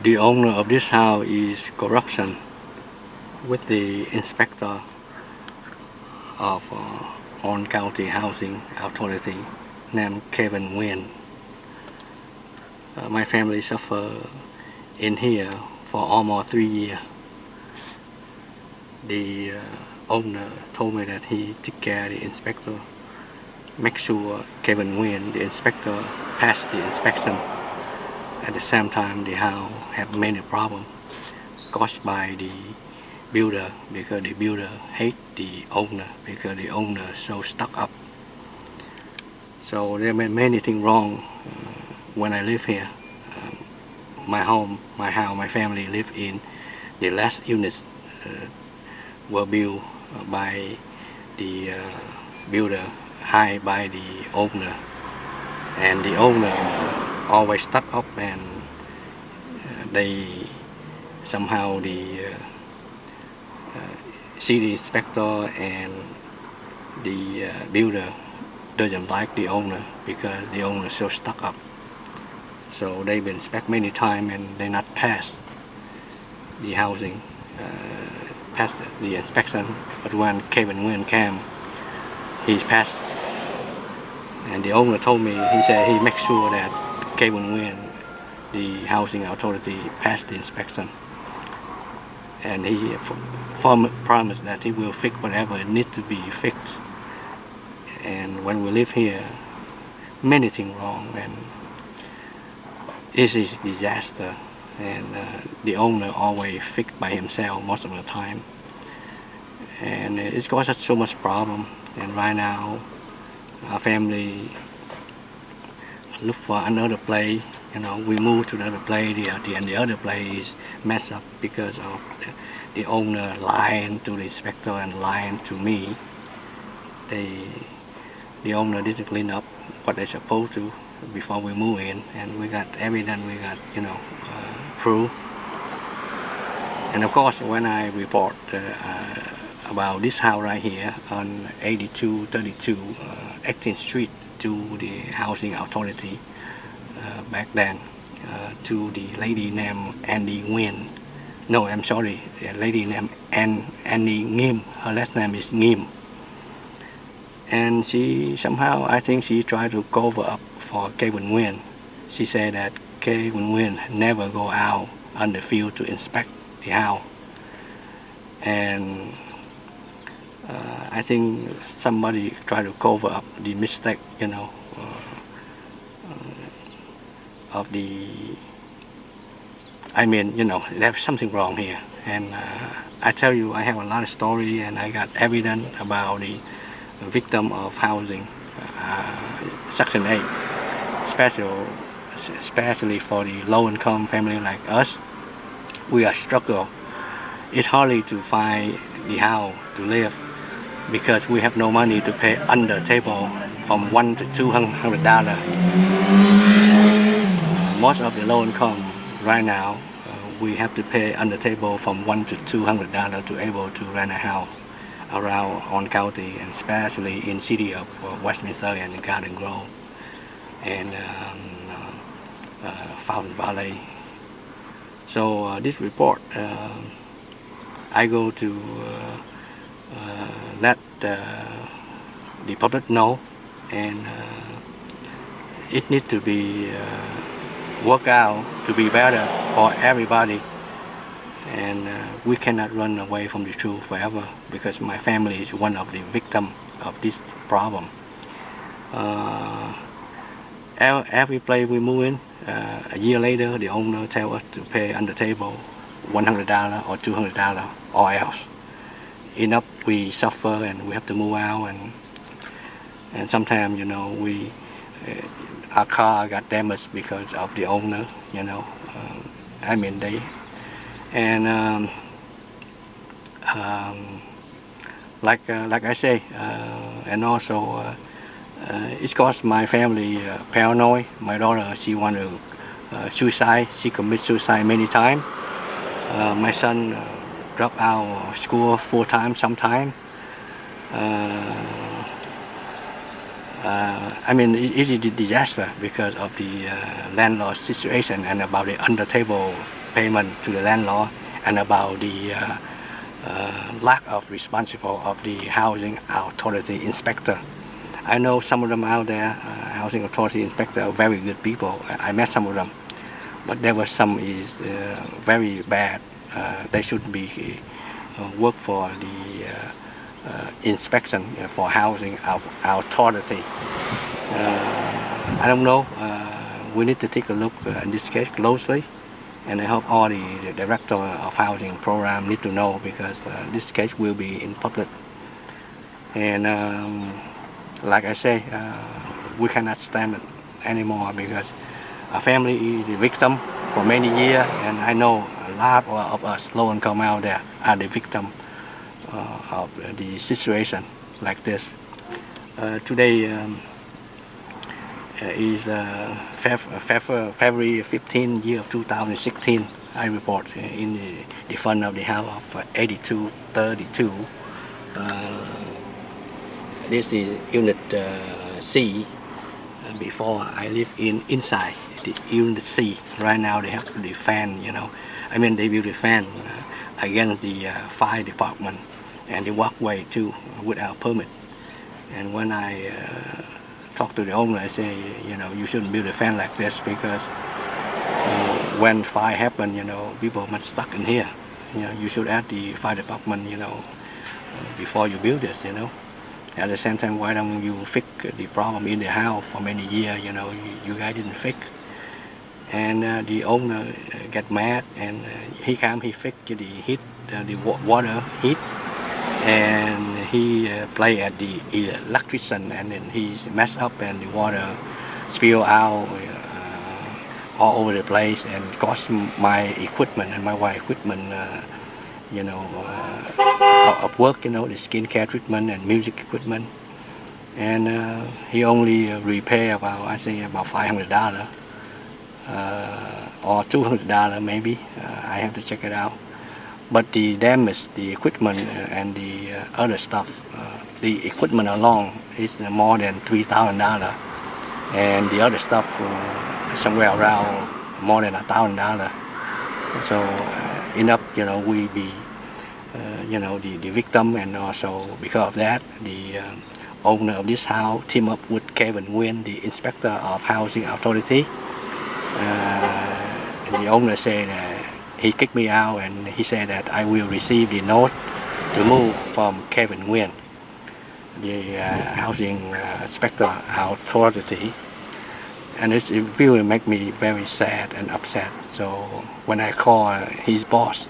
The owner of this house is corruption with the inspector of on county housing authority named Kevin Nguyen. My family suffer in here for almost 3 years. The owner told me that he took care of the inspector, make sure Kevin Nguyen, the inspector, passed the inspection. At the same time, the house have many problems caused by the builder, because the builder hate the owner because the owner so stuck up. So there are many things wrong when I live here. My home, my house, my family live in the last units were built by the builder, hired by the owner, and the owner always stuck up, and they somehow the city inspector and the builder doesn't like the owner because the owner is so stuck up. So they've been inspected many times and they not pass the housing, passed the inspection. But when Kevin Nguyen came, he's passed. And the owner told me, he said he makes sure that Kevin Nguyen, the housing authority, passed the inspection. And he promised that he will fix whatever needs to be fixed. And when we live here, many things wrong, and this is disaster. And the owner always fix by himself most of the time, and it's caused so much problem. And right now, our family look for another place. You know, we move to another place, and the other place is messed up because of the owner lying to the inspector and lying to me. The owner didn't clean up what they're supposed to before we move in, and we got evidence, we got proof. And of course, when I report about this house right here on 8232 18th Street to the housing authority back then, to the lady named Andy Nguyen. No, I'm sorry, a lady named Annie Ngim. Her last name is Ngim. And she somehow, I think she tried to cover up for Kevin Nguyen. She said that Kevin Nguyen never go out on the field to inspect the house. And I think somebody tried to cover up the mistake, of the, there's something wrong here. And I tell you, I have a lot of story, and I got evidence about the victim of housing, Section 8, especially for the low-income family like us. We are struggle. It's hardly to find the house to live because we have no money to pay under table from $100 to $200. Most of the low-income right now, we have to pay under table from $100 to $200 to able to rent a house around on county, and especially in city of Westminster and Garden Grove and Fountain Valley. So this report, I go to let the public know, and it needs to be worked out to be better for everybody. And we cannot run away from the truth forever, because my family is one of the victims of this problem. Every place we move in, a year later, the owner tells us to pay under table $100 or $200 or else. Enough, we suffer and we have to move out, and sometimes, our car got damaged because of the owner, And like I say, and also it's caused my family paranoid. My daughter, she want to suicide. She commit suicide many times. My son dropped out of school 4 times sometime. It's a disaster because of the landlord situation and about the under table payment to the landlord, and about the lack of responsible of the housing authority inspector. I know some of them out there, housing authority inspector, are very good people. I met some of them, but there were some is very bad. They should be work for the inspection for housing authority. I don't know. We need to take a look in this case closely, and I hope all the director of housing program need to know, because this case will be in public. And like I say, we cannot stand it anymore, because our family is the victim for many years, and I know a lot of us low income out there are the victim of the situation like this. Today is February 15, year of 2016. I report in the front of the house of 8232. This is unit C. Before I live inside the unit C. Right now they have the fan, they build the fan against the fire department and the walkway too without permit. And when I talk to the owner, I say, you shouldn't build a fan like this, because when fire happen, people must stuck in here. You should ask the fire department, before you build this, At the same time, why don't you fix the problem in the house for many years, you guys didn't fix. And the owner get mad, and he fixed the heat, the water heat, and he play at the electrician, and then he messed up, and the water spill out all over the place, and cost my equipment and my wife equipment, of work, the skincare treatment and music equipment. And he only repay about $500 or $200 maybe. I have to check it out. But the damage, the equipment and the other stuff, the equipment alone is more than $3,000, and the other stuff somewhere around more than $1,000. So enough, we be, the victim, and also because of that, the owner of this house team up with Kevin Nguyen, the inspector of housing authority. The owner said he kicked me out, and he said that I will receive the note to move from Kevin Nguyen, the housing inspector authority. And it really make me very sad and upset. So when I call his boss,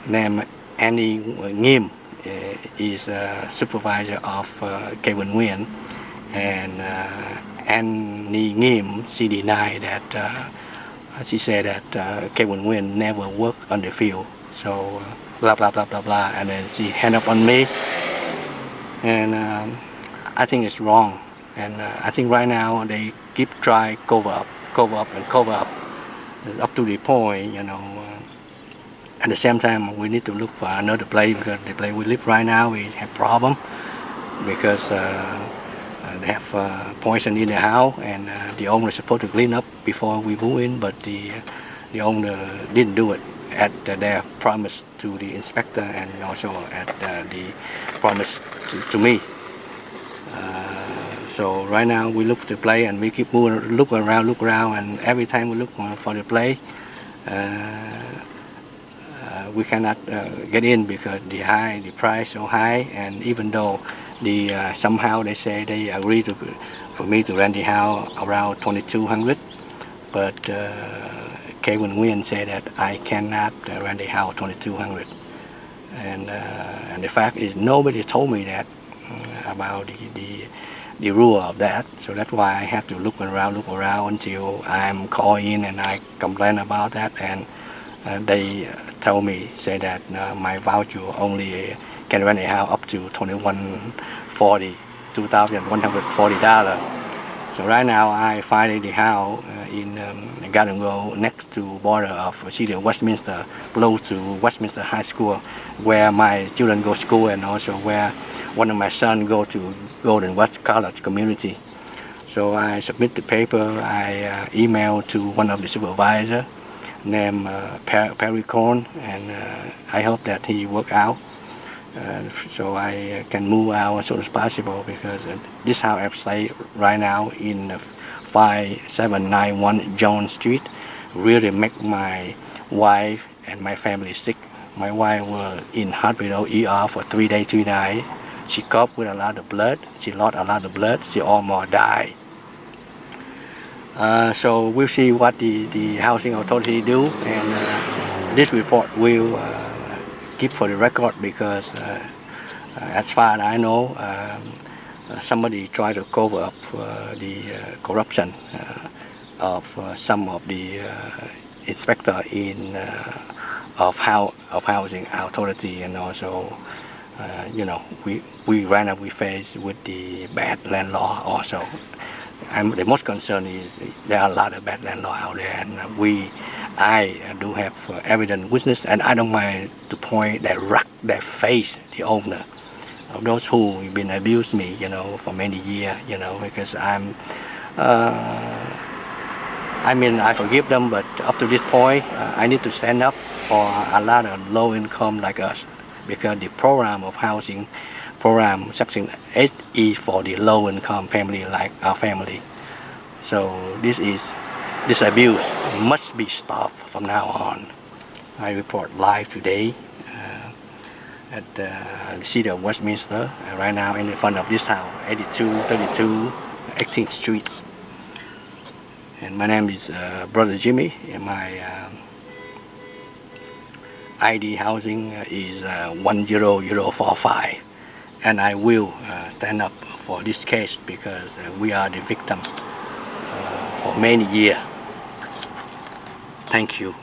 named Annie Ngim, is supervisor of Kevin Nguyen, and Annie Ngim, she denied that, she said that Kevin Nguyen never worked on the field. So blah, blah, blah, blah, blah, and then she hung up on me. And I think it's wrong. And I think right now they keep trying cover up. It's up to the point, at the same time, we need to look for another place, because the place we live right now, we have problem because they have poison in the house, and the owner is supposed to clean up before we move in, but the owner didn't do it at their promise to the inspector, and also at the promise to me. So right now we look at the place, and we keep moving, look around, and every time we look for the place, we cannot get in because the price so high. And even though somehow they say they agree for me to rent the house around $2,200, but Kevin Nguyen said that I cannot rent the house $2,200. And the fact is, nobody told me that about the rule of that. So that's why I have to look around until I'm called in and I complain about that, and they tell me, say that my voucher only can rent a house up to $2,140. So right now I find the house in Garden Grove, next to border of city of Westminster, close to Westminster High School, where my children go to school, and also where one of my sons go to Golden West College community. So I submit the paper. I email to one of the supervisor named Perry Corn, and I hope that he work out. So I can move out as soon as possible, because this house I stay right now in 5791 Jones Street really make my wife and my family sick. My wife was in hospital ER for 3 days, 3 nights. She coughed with a lot of blood. She lost a lot of blood. She almost died. So we'll see what the housing authority do, and this report will keep for the record, because as far as I know, somebody tried to cover up the corruption of some of the inspector in of housing authority, and also we right now we face with the bad landlord also. The most concern is there are a lot of bad landlords out there, and I do have evident witness, and I don't mind to point that face the owner of those who been abused me, for many years, because I forgive them, but up to this point, I need to stand up for a lot of low income like us, because the program of housing program Section 8 is for the low income family like our family. So this abuse must be stopped from now on. I report live today at the city of Westminster, right now in front of this house, 8232 18th Street. And my name is Brother Jimmy, and my ID housing is 10045. And I will stand up for this case, because we are the victim for many years. Thank you.